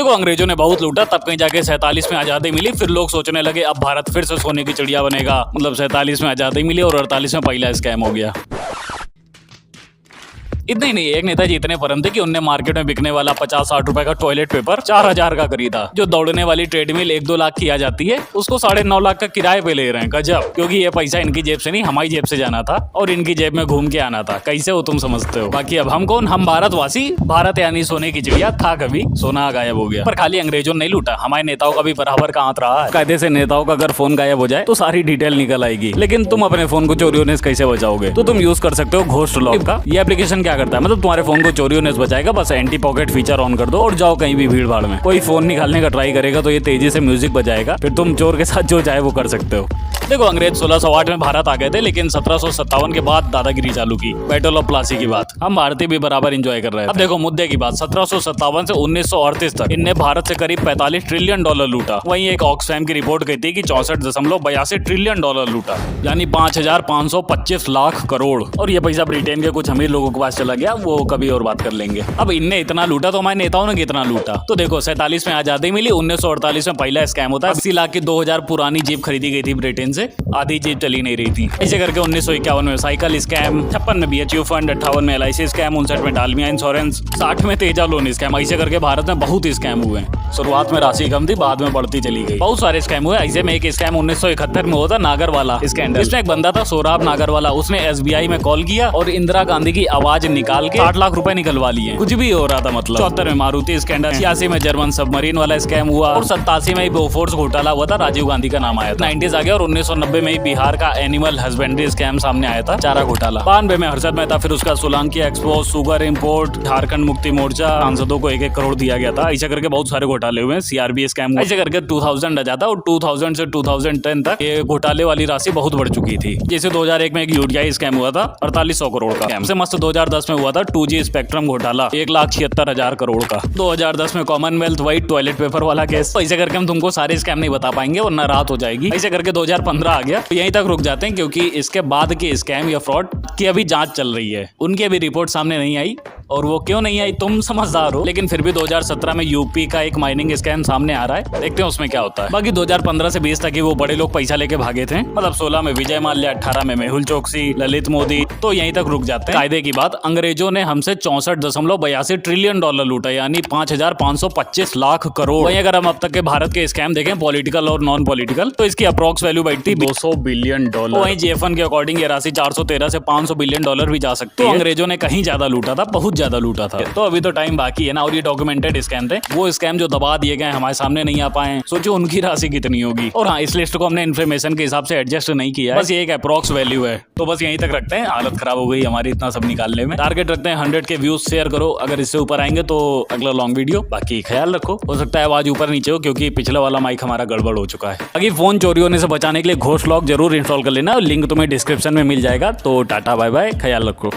देखो अंग्रेजों ने बहुत लूटा, तब कहीं जाके 47 में आजादी मिली। फिर लोग सोचने लगे अब भारत फिर से सोने की चिड़िया बनेगा। मतलब 47 में आजादी मिली और 48 में पहला स्कैम हो गया। इतना ही नहीं, एक नेताजी इतने परम थे कि उनने मार्केट में बिकने वाला 50-60 रुपए का टॉयलेट पेपर 4000 का खरीदा। जो दौड़ने वाली ट्रेडमिल 1-2 लाख की आ जाती है, उसको 9.5 लाख का किराए पे ले रहे हैं। गजब, क्योंकि ये पैसा इनकी जेब से नहीं हमारी जेब से जाना था और इनकी जेब में घूम के आना था। कैसे हो तुम समझते हो? बाकी अब हम कौन? हम भारतवासी। भारत यानी सोने की चिड़िया था, कभी सोना गायब हो गया। पर खाली अंग्रेजों ने नहीं लूटा, हमारे नेताओं का भी बराबर का हाथ रहा है। कायदे से नेताओं का अगर फोन गायब हो जाए तो सारी डिटेल निकल आएगी, लेकिन तुम अपने फोन को चोरी होने से कैसे बचाओगे? तो तुम यूज कर सकते हो घोस्ट लॉक का। ये एप्लीकेशन क्या करता है, मतलब तुम्हारे फोन को चोरी होने से बचाएगा। बस एंटी पॉकेट फीचर ऑन कर दो और जाओ कहीं भी भीड़ भाड़ में। कोई फोन निकालने का ट्राई करेगा तो ये तेजी से म्यूजिक बजाएगा, फिर तुम चोर के साथ जो चाहे वो कर सकते हो। देखो अंग्रेज 1608 में भारत आ गए थे, लेकिन 1757 के बाद दादागिरी चालू की, बैटल ऑफ प्लासी की बात। हम भारतीय भी बराबर एंजॉय कर रहे थे। अब देखो मुद्दे की बात, 1757 से 1938 तक इनने भारत से करीब $45 ट्रिलियन लूटा। वहीं एक ऑक्सफैम की रिपोर्ट कहती कि 64.82 ट्रिलियन लूटा, यानी 5525 लाख करोड़। और ये पैसा ब्रिटेन के कुछ अमीर लोगों के पास चला गया, वो कभी और बात कर लेंगे। अब इनने इतना लूटा तो हमारे नेताओं ने कितना लूटा? तो देखो 47 में आजादी मिली, 1948 में पहला स्कैम होता है। 80 लाख की 2000 पुरानी जीप खरीदी गई थी ब्रिटेन से, आधी जीप चली नहीं रही थी। ऐसे करके 1951 में साइकिल स्कैम, 56 में BHU फंड, 58 में LIC स्कैम, 59 में डालमिया इंश्योरेंस, 60 में तेजा लोन स्कैम। ऐसे करके भारत में बहुत स्कैम हुए। शुरुआत में राशि कम थी, बाद में बढ़ती चली गई। बहुत सारे स्कैम हुए। ऐसे में एक स्कैम 1971 में हुआ था, नागरवाला स्कैंडल। इसमें एक बंदा था सोराब नागरवाला, उसने SBI में कॉल किया और इंदिरा गांधी की आवाज निकाल के 60 लाख रुपए निकलवा लिए। कुछ भी हो रहा था मतलब। 74 में मारुति स्कैंडल, 86 में जर्मन सबमरीन वाला स्कैम हुआ और 87 में बोफोर्स घोटाला हुआ था, राजीव गांधी का नाम आया था। 90s आ गया और 1990 में बिहार का एनिमल हस्बेंड्री स्कैम सामने आया था, चारा घोटाला। 92 में हर्षद मेहता, फिर उसका Solanki expo, sugar import, Jharkhand Mukti Morcha, सांसदों को 1-1 करोड़ दिया गया था। ऐसे करके बहुत सारे घोटाले हुए। CRB स्कैम, ऐसे करके 2000 आ जाता और 2000 से 2010 तक ये घोटाले वाली राशि बहुत बढ़ चुकी थी। जैसे 2001 में एक UTI स्कैम हुआ था 4800 करोड़ का। स्कैम से मस्त 2010 में हुआ था 2G स्पेक्ट्रम घोटाला 1,76,000 करोड़ का। 2010 में कॉमनवेल्थ वाइट टॉयलेट पेपर वाला केस। ऐसे करके हम तुमको सारे स्कैम नहीं बता पाएंगे वरना रात हो जाएगी। ऐसे करके 2015 आ गया, तो यहीं तक रुक जाते हैं क्योंकि इसके बाद के स्कैम या फ्रॉड की अभी जांच चल रही है। उनकी अभी रिपोर्ट सामने नहीं आई, और वो क्यों नहीं आई तुम समझदार हो। लेकिन फिर भी 2017 में यूपी का एक माइनिंग स्कैम सामने आ रहा है, देखते हैं उसमें क्या होता है। बाकी 2015 से 20 तक ही वो बड़े लोग पैसा लेके भागे थे। मतलब 16 में विजय माल्या, 18 में मेहुल चोकसी, ललित मोदी। तो यहीं तक रुक जाते हैं। कायदे की बात, अंग्रेजों ने हमसे 64.82 ट्रिलियन डॉलर यानी 5525 लाख करोड़। वहीं अगर हम अब तक के भारत के स्कैम देखें पॉलिटिकल और नॉन पॉलिटिकल, तो इसकी अप्रॉक्स वैल्यू बैठती 200 बिलियन डॉलर। वहीं GFN के अकॉर्डिंग ये राशि 413 से 500 बिलियन डॉलर भी जा सकती है। तो अंग्रेजों ने कहीं ज्यादा लूटा था, बहुत ज्यादा लूटा था। तो अभी तो टाइम बाकी है ना, और ये डॉक्यूमेंटेड स्कैम थे। वो स्कैम जो दबा दिए गए हमारे सामने नहीं आ पाए, सोचो उनकी राशि कितनी होगी। और हाँ, इस लिस्ट को हमने इन्फॉर्मेशन के हिसाब से एडजस्ट नहीं किया है, बस ये एक अप्रॉक्स वैल्यू है। तो बस यहीं तक रखते हैं, हालत खराब हो गई हमारी इतना सब निकालने में। टारगेट रखते हैं 100 के व्यूज। शेयर करो, अगर इससे ऊपर आएंगे तो अगला लॉन्ग वीडियो। बाकी ख्याल रखो, हो सकता है आवाज ऊपर नीचे हो क्योंकि पिछला वाला माइक हमारा गड़बड़ हो चुका है। बाकी फोन चोरी होने से बचाने के लिए घोस्ट लॉक जरूर इंस्टॉल कर लेना, लिंक तुम्हें डिस्क्रिप्शन में मिल जाएगा। तो टाटा बाय बाय, ख्याल रखो।